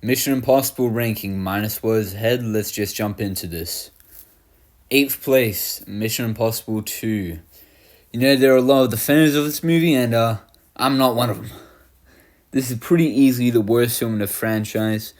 Mission Impossible ranking minus was head. Let's just jump into this. 8th place, Mission Impossible 2. You know, there are a lot of defenders of this movie, and I'm not one of them. This is pretty easily the worst film in the franchise.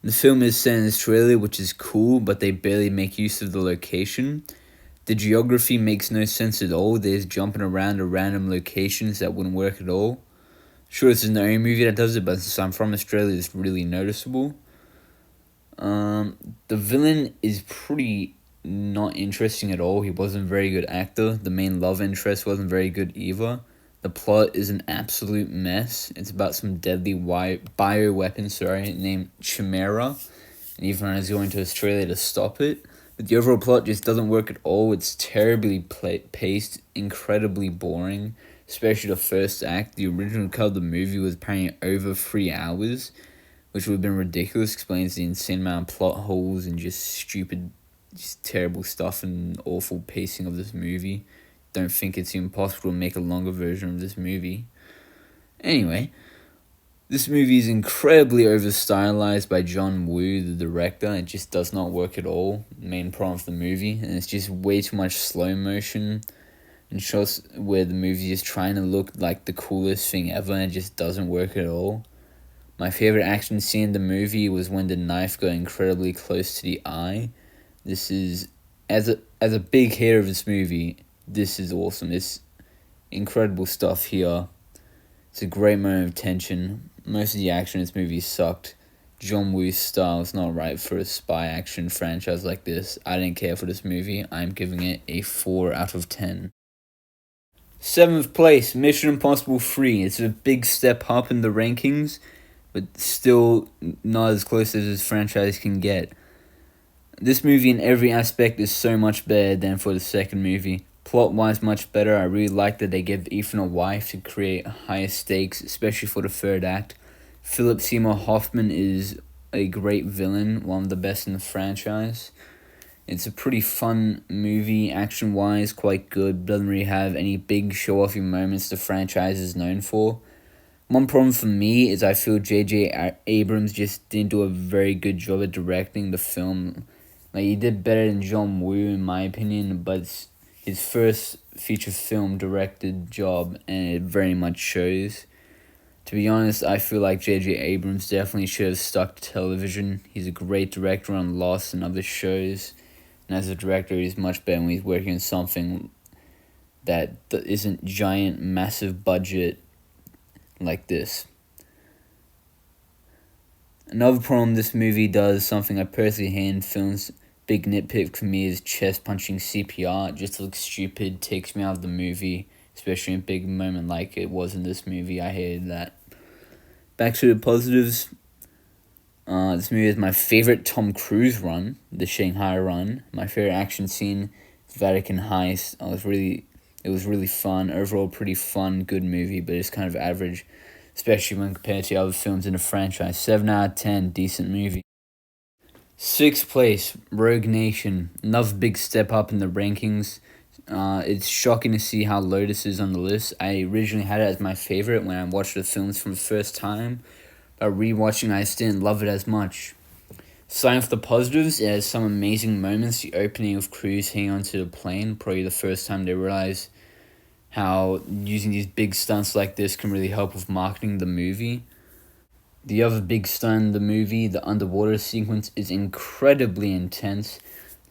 The film is set in Australia, which is cool, but they barely make use of the location. The geography makes no sense at all. They're just jumping around to random locations that wouldn't work at all. Sure, this isn't the only movie that does it, but since I'm from Australia, it's really noticeable. The villain is pretty not interesting at all. He wasn't a very good actor. The main love interest wasn't very good either. The plot is an absolute mess. It's about some deadly bioweapon, named Chimera, and everyone is going to Australia to stop it. But the overall plot just doesn't work at all. It's terribly paced, incredibly boring, especially the first act. The original cut of the movie was apparently over 3 hours, which would have been ridiculous. Explains the insane amount of plot holes and just stupid, just terrible stuff and awful pacing of this movie. Don't think it's impossible to make a longer version of this movie. Anyway, this movie is incredibly over-stylized by John Woo, the director. It just does not work at all. Main problem of the movie. And it's just way too much slow motion and shots where the movie is trying to look like the coolest thing ever, and it just doesn't work at all. My favorite action scene in the movie was when the knife got incredibly close to the eye. This is, as a big hater of this movie, this is awesome. It's incredible stuff here. It's a great moment of tension. Most of the action in this movie sucked. John Woo's style is not right for a spy action franchise like this. I didn't care for this movie. I'm giving it a 4 out of 10. 7th place, Mission Impossible 3. It's a big step up in the rankings, but still not as close as this franchise can get. This movie in every aspect is so much better than for the second movie. Plot-wise, much better. I really like that they gave Ethan a wife to create higher stakes, especially for the third act. Philip Seymour Hoffman is a great villain, one of the best in the franchise. It's a pretty fun movie, action-wise, quite good. Doesn't really have any big show-offy moments the franchise is known for. One problem for me is I feel J.J. Abrams just didn't do a very good job at directing the film. Like, he did better than John Woo, in my opinion, but it's his first feature film directed job, and it very much shows. To be honest, I feel like J.J. Abrams definitely should have stuck to television. He's a great director on Lost and other shows, and as a director, he's much better when he's working on something that isn't giant, massive budget like this. Another problem this movie does, something I personally hate in films, big nitpick for me, is chest punching CPR. It just looks stupid, takes me out of the movie, especially in a big moment like it was in this movie. I hated that. Back to the positives. This movie is my favorite Tom Cruise run, the Shanghai run. My favorite action scene, Vatican heist. It was really fun. Overall, pretty fun, good movie, but it's kind of average, especially when compared to other films in the franchise. 7 out of 10, decent movie. 6th place, Rogue Nation. Another big step up in the rankings. It's shocking to see how low this is on the list. I originally had it as my favorite when I watched the films for the first time. But rewatching, I still didn't love it as much. Starting with the positives, it has some amazing moments. The opening of Cruise hanging onto the plane, probably the first time they realized how using these big stunts like this can really help with marketing the movie. The other big stunt in the movie, the underwater sequence, is incredibly intense.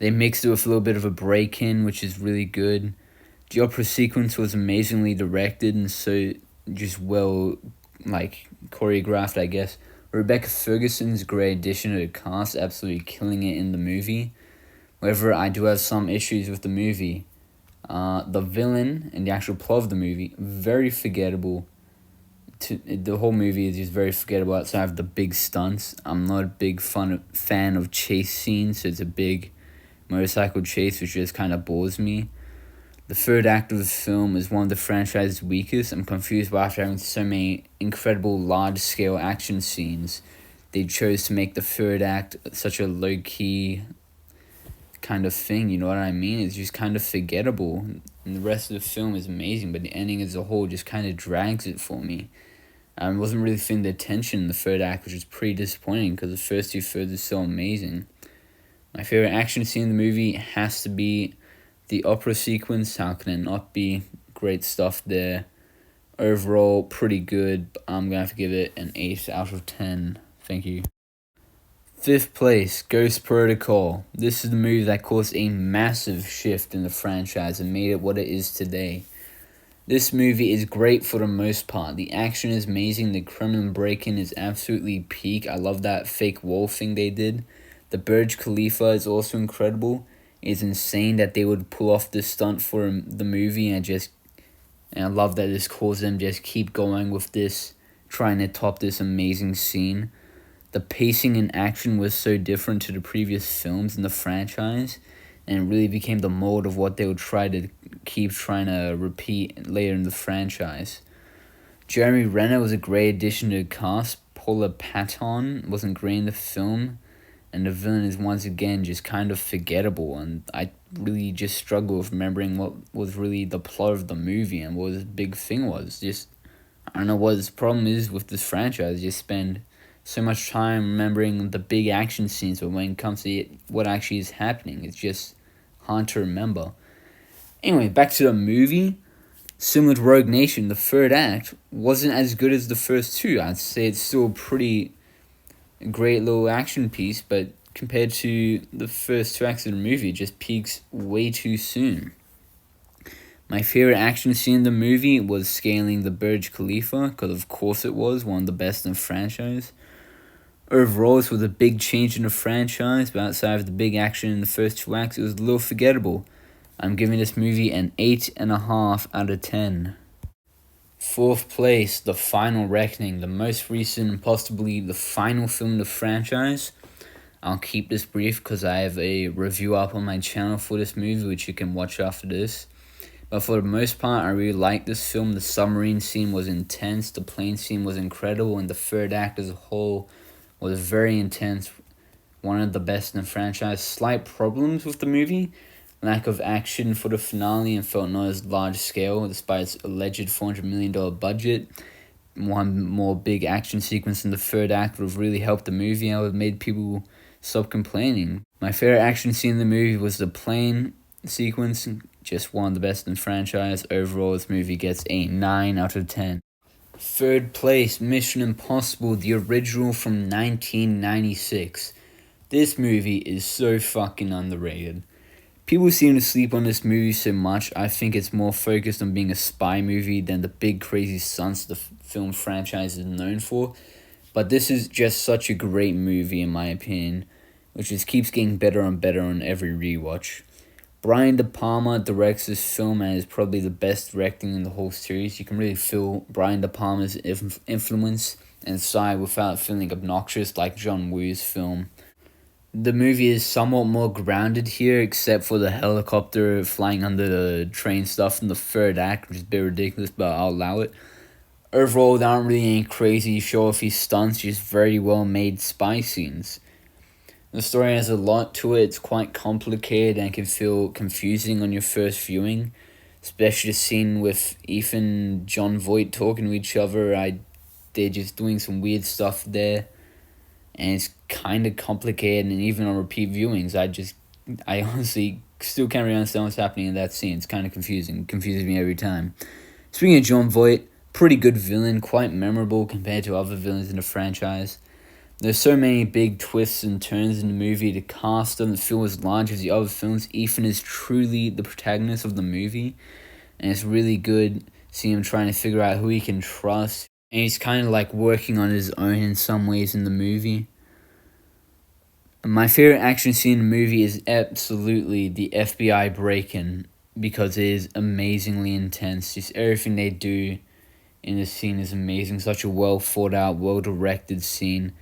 They mixed it with a little bit of a break-in, which is really good. The opera sequence was amazingly directed and so just well, choreographed, I guess. Rebecca Ferguson's a great addition to the cast, absolutely killing it in the movie. However, I do have some issues with the movie. The villain and the actual plot of the movie, very forgettable. The whole movie is just very forgettable outside of the big stunts. I'm not a big fan of chase scenes, so it's a big motorcycle chase, which just kind of bores me. The third act of the film is one of the franchise's weakest. I'm confused why after having so many incredible large-scale action scenes, they chose to make the third act such a low-key kind of thing, you know what I mean? It's just kind of forgettable. And the rest of the film is amazing, but the ending as a whole just kind of drags it for me. I wasn't really feeling the tension in the third act, which was pretty disappointing because the first two thirds are so amazing. My favorite action scene in the movie has to be the opera sequence. How can it not be? Great stuff there. Overall, pretty good. But I'm going to have to give it an 8 out of 10. Thank you. Fifth place, Ghost Protocol. This is the movie that caused a massive shift in the franchise and made it what it is today. This movie is great for the most part. The action is amazing. The Kremlin break-in is absolutely peak. I love that fake wall thing they did. The Burj Khalifa is also incredible. It's insane that they would pull off this stunt for the movie, and I love that this caused them just keep going with this, trying to top this amazing scene. The pacing and action was so different to the previous films in the franchise, and it really became the mold of what they would try to keep trying to repeat later in the franchise. Jeremy Renner was a great addition to the cast. Paula Patton wasn't great in the film, and the villain is once again just kind of forgettable, and I really just struggle with remembering what was really the plot of the movie and what his big thing was. Just, I don't know what his problem is with this franchise. Just spend so much time remembering the big action scenes, but when it comes to what actually is happening, it's just hard to remember. Anyway, back to the movie. Similar to Rogue Nation, the third act wasn't as good as the first two. I'd say it's still a pretty great little action piece, but compared to the first two acts of the movie, it just peaks way too soon. My favorite action scene in the movie was scaling the Burj Khalifa, because of course it was one of the best in the franchise. Overall, this was a big change in the franchise, but outside of the big action in the first two acts, it was a little forgettable. I'm giving this movie an 8.5 out of 10. Fourth place, The Final Reckoning, the most recent and possibly the final film in the franchise. I'll keep this brief because I have a review up on my channel for this movie, which you can watch after this. But for the most part, I really liked this film. The submarine scene was intense, the plane scene was incredible, and the third act as a whole was very intense. One of the best in the franchise. Slight problems with the movie. Lack of action for the finale and felt not as large scale despite its alleged $400 million budget. One more big action sequence in the third act would have really helped the movie and would have made people stop complaining. My favorite action scene in the movie was the plane sequence. Just one of the best in the franchise. Overall, this movie gets a 9 out of 10. Third place, Mission Impossible, the original from 1996. This movie is so fucking underrated. People seem to sleep on this movie so much. I think it's more focused on being a spy movie than the big crazy stunts the film franchise is known for. But this is just such a great movie in my opinion, which just keeps getting better and better on every rewatch. Brian De Palma directs this film and is probably the best directing in the whole series. You can really feel Brian De Palma's influence and style without feeling obnoxious like John Woo's film. The movie is somewhat more grounded here, except for the helicopter flying under the train stuff in the third act, which is a bit ridiculous, but I'll allow it. Overall, there aren't really any crazy show-offy stunts, just very well-made spy scenes. The story has a lot to it. It's quite complicated and can feel confusing on your first viewing, especially the scene with Ethan and John Voight talking to each other. They're just doing some weird stuff there, and it's kind of complicated, and even on repeat viewings, I honestly still can't really understand what's happening in that scene. It's kind of confusing. It confuses me every time. Speaking of John Voight, pretty good villain, quite memorable compared to other villains in the franchise. There's so many big twists and turns in the movie. The cast doesn't feel as large as the other films. Ethan is truly the protagonist of the movie, and it's really good seeing him trying to figure out who he can trust. And he's kind of like working on his own in some ways in the movie. My favorite action scene in the movie is absolutely the FBI break-in, because it is amazingly intense. Just everything they do in this scene is amazing. Such a well thought out, well directed scene.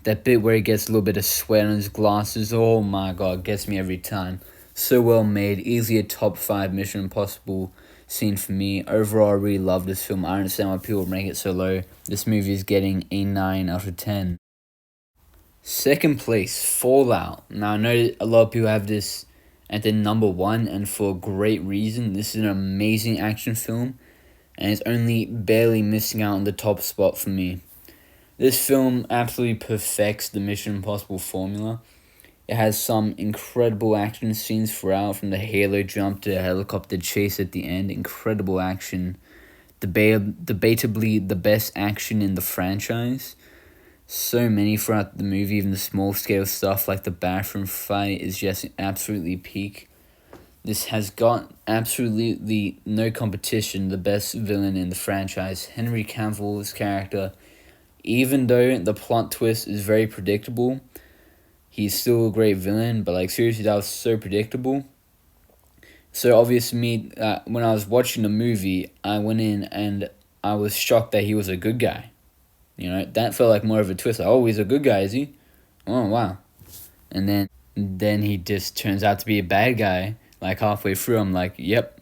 That bit where he gets a little bit of sweat on his glasses, oh my god, gets me every time. So well made, easily a top 5 Mission Impossible scene for me. Overall, I really love this film. I understand why people rank it so low. This movie is getting a 9 out of 10. Second place, Fallout. Now, I know a lot of people have this at the number 1, and for a great reason. This is an amazing action film. and is only barely missing out on the top spot for me. This film absolutely perfects the Mission Impossible formula. It has some incredible action scenes throughout, from the halo jump to the helicopter chase at the end. Incredible action. Debatably the best action in the franchise. So many throughout the movie, even the small scale stuff like the bathroom fight is just absolutely peak. This has got absolutely no competition, the best villain in the franchise. Henry Cavill's character, even though the plot twist is very predictable, he's still a great villain, but like seriously, that was so predictable. So obvious to me, when I was watching the movie, I went in and I was shocked that he was a good guy. You know, that felt like more of a twist. Like, oh, he's a good guy, is he? Oh, wow. And then he just turns out to be a bad guy. Like halfway through, I'm like, yep,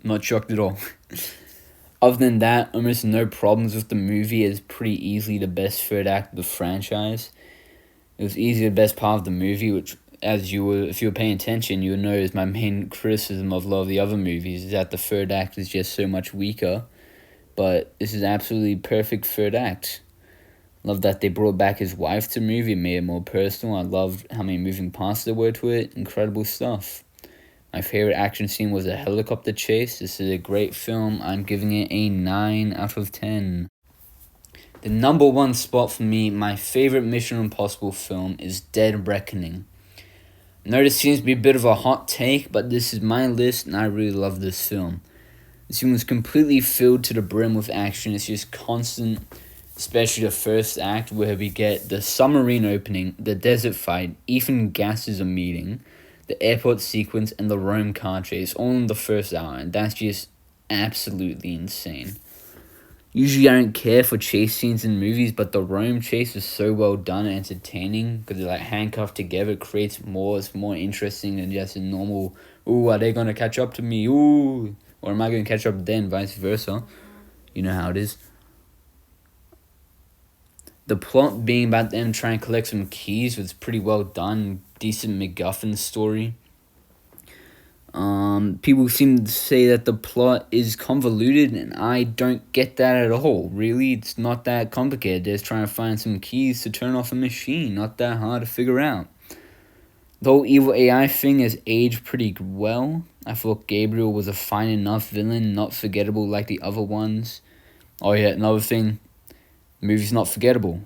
not shocked at all. Other than that, almost no problems with the movie. It's pretty easily the best third act of the franchise. It was easily the best part of the movie, which, if you were paying attention, you would know is my main criticism of a lot of the other movies, is that the third act is just so much weaker. But this is absolutely perfect third act. Love that they brought back his wife to the movie, made it more personal. I loved how many moving parts there were to it. Incredible stuff. My favorite action scene was a helicopter chase. This is a great film. I'm giving it a 9 out of 10. The number one spot for me, my favorite Mission Impossible film, is Dead Reckoning. I know this seems to be a bit of a hot take, but this is my list and I really love this film. This film is completely filled to the brim with action. It's just constant, especially the first act where we get the submarine opening, the desert fight, Ethan Gasses a meeting, the airport sequence, and the Rome car chase, all in the first hour, and that's just absolutely insane. Usually I don't care for chase scenes in movies, but the Rome chase is so well done and entertaining, because they're like handcuffed together. It creates more, it's more interesting than just a normal, ooh, are they going to catch up to me, ooh, or am I going to catch up to them, vice versa. You know how it is. The plot being about them trying to collect some keys was pretty well done. Decent MacGuffin story. People seem to say that the plot is convoluted, and I don't get that at all. Really, it's not that complicated. They're just trying to find some keys to turn off a machine. Not that hard to figure out. The whole evil AI thing has aged pretty well. I thought Gabriel was a fine enough villain, not forgettable like the other ones. Oh yeah, another thing. The movie's not forgettable.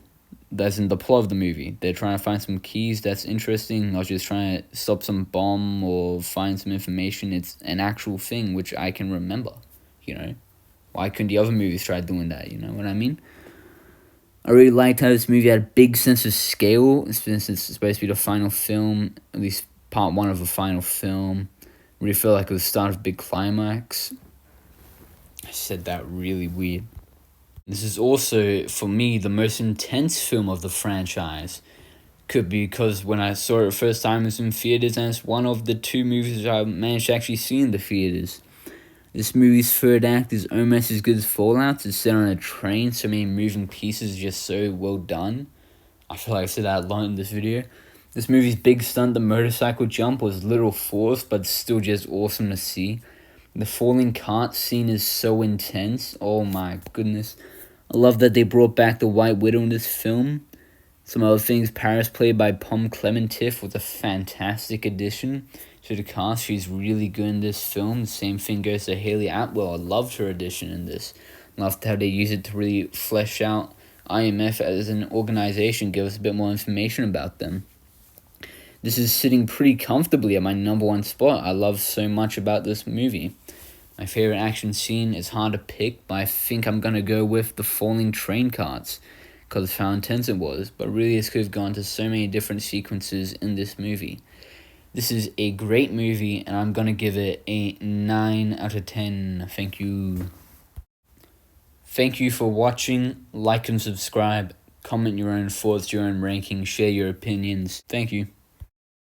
That's in the plot of the movie. They're trying to find some keys. That's interesting. Not just trying to stop some bomb or find some information. It's an actual thing which I can remember. You know, why couldn't the other movies try doing that? You know what I mean? I really liked how this movie had a big sense of scale. Since it's supposed to be the final film, at least part one of the final film. Really felt like it was the start of a big climax. I said that really weird. This is also, for me, the most intense film of the franchise. Could be because when I saw it the first time, it was in theaters, and it's one of the 2 movies I managed to actually see in the theaters. This movie's third act is almost as good as Fallout. It's set on a train, so many moving pieces, just so well done. I feel like I said that a lot in this video. This movie's big stunt, the motorcycle jump, was little forced, but still just awesome to see. The falling cart scene is so intense. Oh my goodness. I love that they brought back the White Widow in this film. Some other things, Paris, played by Pom Klementieff, was a fantastic addition to the cast. She's really good in this film. The same thing goes to Hayley Atwell. I loved her addition in this. Loved how they use it to really flesh out IMF as an organization, give us a bit more information about them. This is sitting pretty comfortably at my number one spot. I love so much about this movie. My favorite action scene is hard to pick, but I think I'm going to go with the falling train carts, because of how intense it was, but really this could have gone to so many different sequences in this movie. This is a great movie, and I'm going to give it a 9 out of 10. Thank you. Thank you for watching. Like and subscribe. Comment your own thoughts, your own rankings, share your opinions. Thank you.